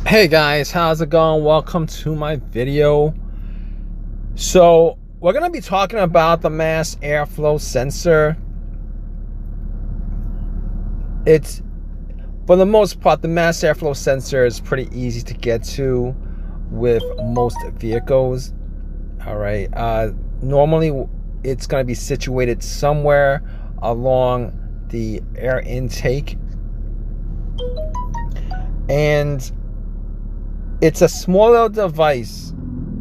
Hey guys, how's it going? Welcome to my video. So we're going to be talking about the mass airflow sensor. It's, for the most part, the mass airflow sensor is pretty easy to get to with most vehicles. All right. Normally it's going to be situated somewhere along the air intake, and it's a small little device.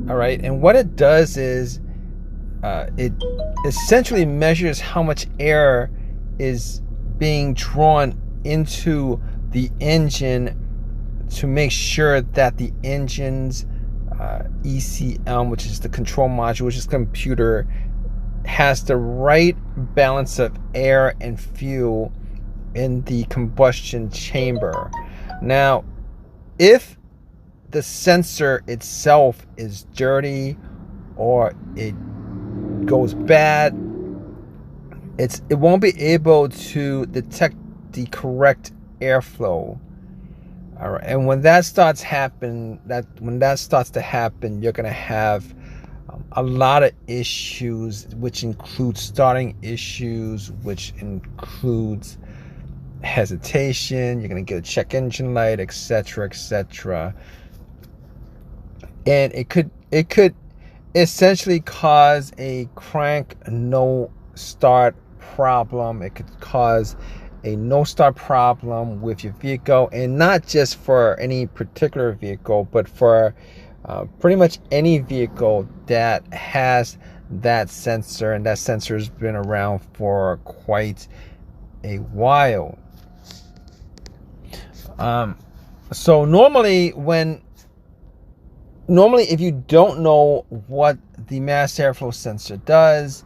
All right, and what it does is it essentially measures how much air is being drawn into the engine to make sure that the engine's ECM, which is the control module, which is the computer, has the right balance of air and fuel in the combustion chamber. Now, if the sensor itself is dirty or it goes bad, it won't be able to detect the correct airflow. All right, and when that starts to happen, you're gonna have a lot of issues, which includes starting issues, which includes hesitation. You're gonna get a check engine light, etc., etc. And it could essentially cause a crank no start problem. It could cause a no start problem with your vehicle, and not just for any particular vehicle, but for pretty much any vehicle that has that sensor, and that sensor has been around for quite a while. So normally if you don't know what the mass airflow sensor does,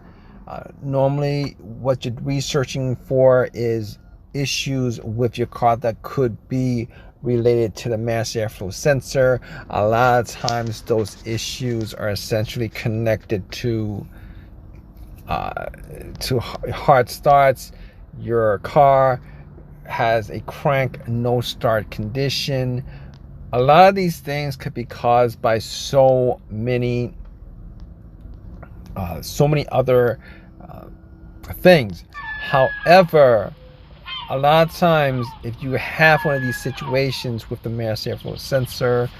normally what you're researching for is issues with your car that could be related to the mass airflow sensor. A lot of times those issues are essentially connected to hard starts. Your car has a crank no start condition. A lot of these things could be caused by so many other things. However, a lot of times, if you have one of these situations with the mass airflow sensor,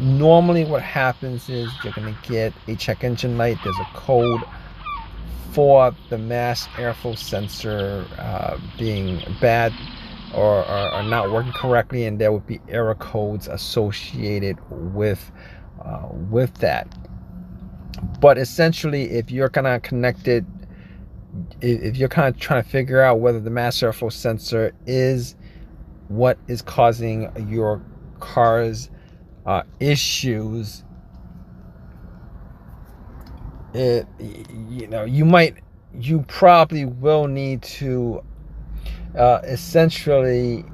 normally what happens is you're going to get a check engine light. There's a code for the mass airflow sensor being bad or not working correctly, and there would be error codes associated with that. But essentially, if you're kind of connected, if you're kind of trying to figure out whether the mass airflow sensor is what is causing your car's issues, you probably will need to essentially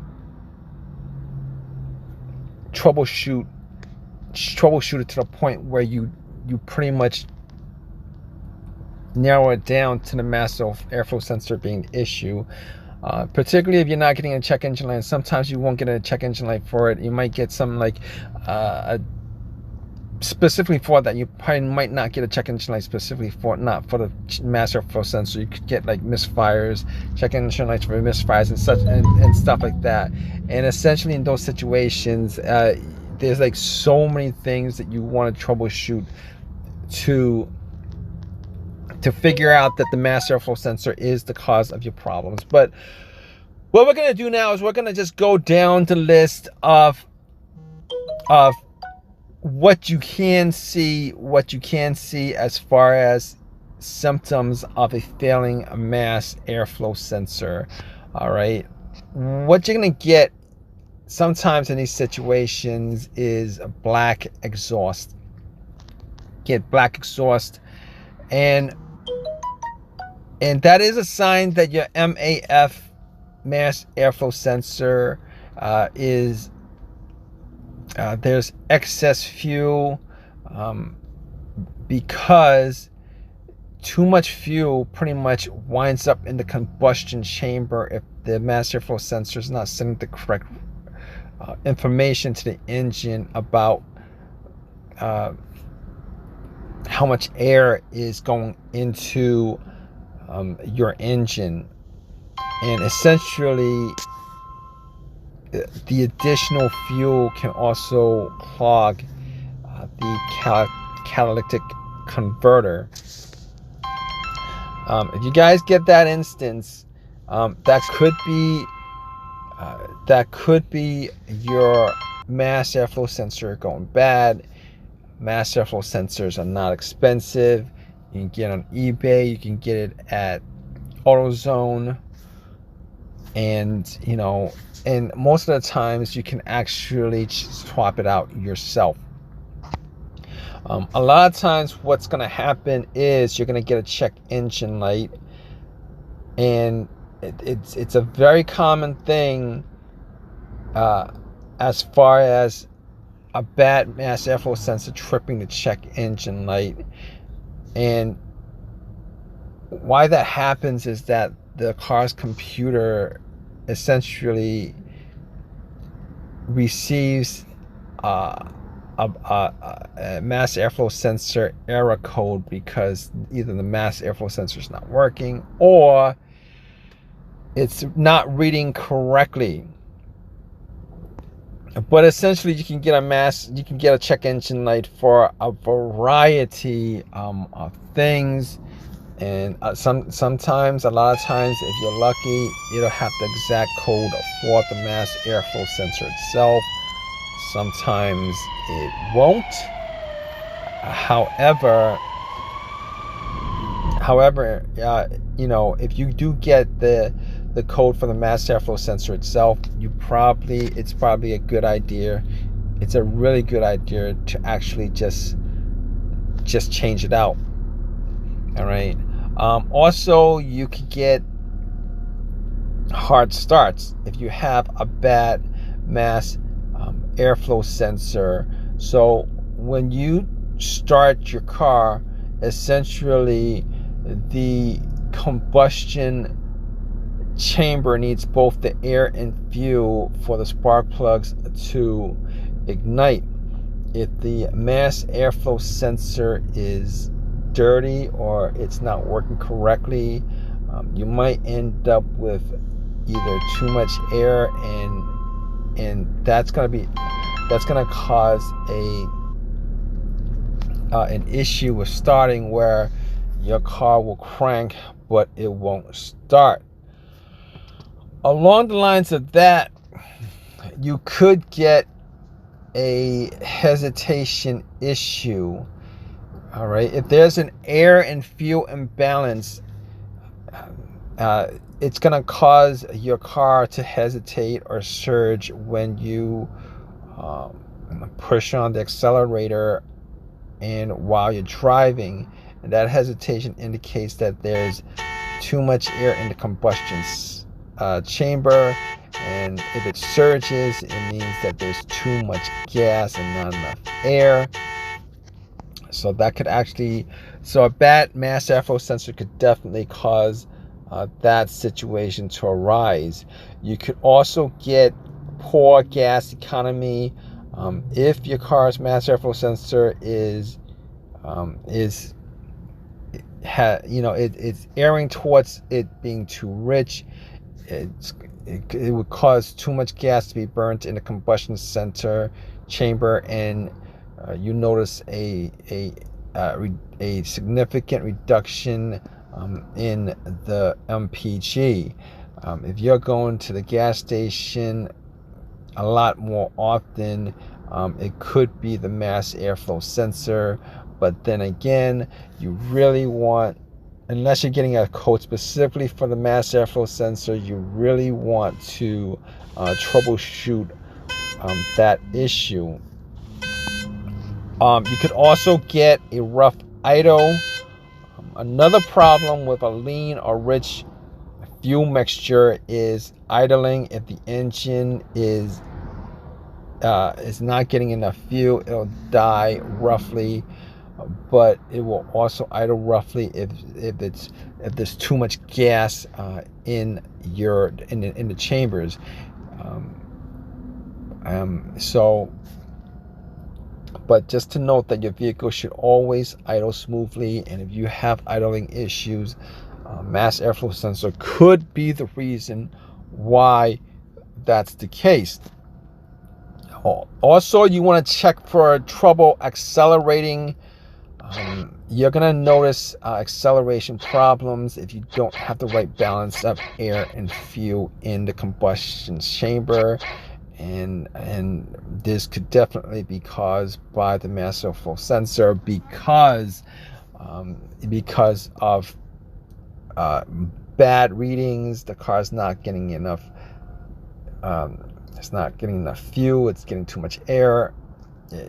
troubleshoot it to the point where you pretty much narrow it down to the mass airflow sensor being the issue. Particularly if you're not getting a check engine light. Sometimes you won't get a check engine light for it. You might get something like specifically for that. You probably might not get a check engine light specifically for not for the mass airflow sensor. You could get like misfires, check engine lights for misfires and such and stuff like that. And essentially in those situations, there's like so many things that you want to troubleshoot to figure out that the mass airflow sensor is the cause of your problems. But what we're going to do now is we're going to just go down the list of what you can see as far as symptoms of a failing mass airflow sensor. All right, what you're going to get sometimes in these situations is a black exhaust. Get black exhaust, and that is a sign that your MAF, mass airflow sensor, is there's excess fuel, because too much fuel pretty much winds up in the combustion chamber if the mass airflow sensor is not sending the correct information to the engine about how much air is going into your engine, and essentially the additional fuel can also clog the catalytic converter. If you guys get that instance, that could be your mass airflow sensor going bad. Mass airflow sensors are not expensive. You can get on eBay. You can get it at AutoZone, and and most of the times you can actually swap it out yourself. A lot of times what's going to happen is you're going to get a check engine light, and it's a very common thing as far as a bad mass airflow sensor tripping the check engine light. And why that happens is that the car's computer essentially receives a mass airflow sensor error code because either the mass airflow sensor is not working or it's not reading correctly. But essentially you can get a check engine light for a variety of things, and sometimes, a lot of times, if you're lucky, it'll have the exact code for the mass airflow sensor itself. Sometimes it won't. However, if you do get the code for the mass airflow sensor itself, it's probably a good idea. It's a really good idea to actually just change it out. All right. Also, you could get hard starts if you have a bad mass airflow sensor. So when you start your car, essentially the combustion chamber needs both the air and fuel for the spark plugs to ignite. If the mass airflow sensor is dirty or it's not working correctly, you might end up with either too much air, and that's gonna cause an issue with starting, where your car will crank but it won't start. Along the lines of that, you could get a hesitation issue. All right, if there's an air and fuel imbalance, it's going to cause your car to hesitate or surge when you push on the accelerator and while you're driving. And that hesitation indicates that there's too much air in the combustion chamber, and if it surges, it means that there's too much gas and not enough air. So that could a bad mass airflow sensor could definitely cause that situation to arise. You could also get poor gas economy if your car's mass airflow sensor it's airing towards it being too rich. It would cause too much gas to be burnt in the combustion center chamber, and you notice a significant reduction in the MPG. If you're going to the gas station a lot more often, it could be the mass airflow sensor. But then again, you really want, unless you're getting a code specifically for the mass airflow sensor, you really want to troubleshoot that issue. You could also get a rough idle. Another problem with a lean or rich fuel mixture is idling. If the engine is not getting enough fuel, it'll die roughly. But it will also idle roughly if there's too much gas in the chambers. But just to note that your vehicle should always idle smoothly, and if you have idling issues, mass airflow sensor could be the reason why that's the case. Also, you want to check for trouble accelerating. You're going to notice acceleration problems if you don't have the right balance of air and fuel in the combustion chamber. And this could definitely be caused by the mass airflow sensor because of bad readings. The car's not getting enough. It's not getting enough fuel. It's getting too much air.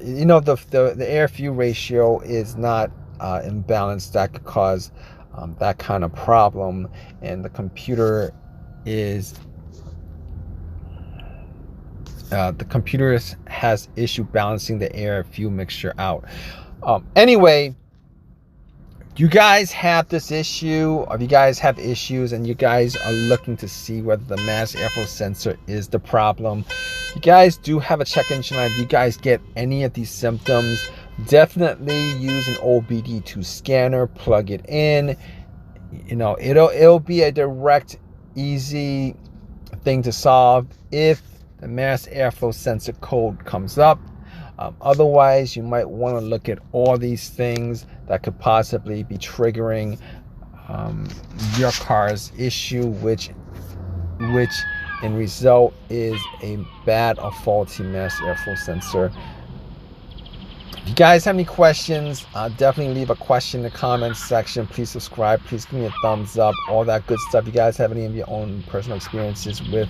You know, the air fuel ratio is not imbalanced. That could cause that kind of problem, and the computer has issue balancing the air fuel mixture out. Anyway, you guys have this issue, or if you guys have issues and you guys are looking to see whether the mass airflow sensor is the problem, you guys do have a check engine light. If you guys get any of these symptoms, definitely use an OBD2 scanner, plug it in. You know, it'll be a direct, easy thing to solve if the mass airflow sensor code comes up. Otherwise, you might want to look at all these things that could possibly be triggering your car's issue, which in result is a bad or faulty mass airflow sensor. If you guys have any questions, definitely leave a question in the comments section. Please subscribe. Please give me a thumbs up. All that good stuff. You guys have any of your own personal experiences with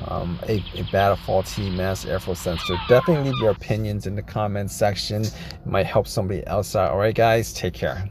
a bad or faulty mass airflow sensor, definitely leave your opinions in the comments section. It might help somebody else out. All right, guys, take care.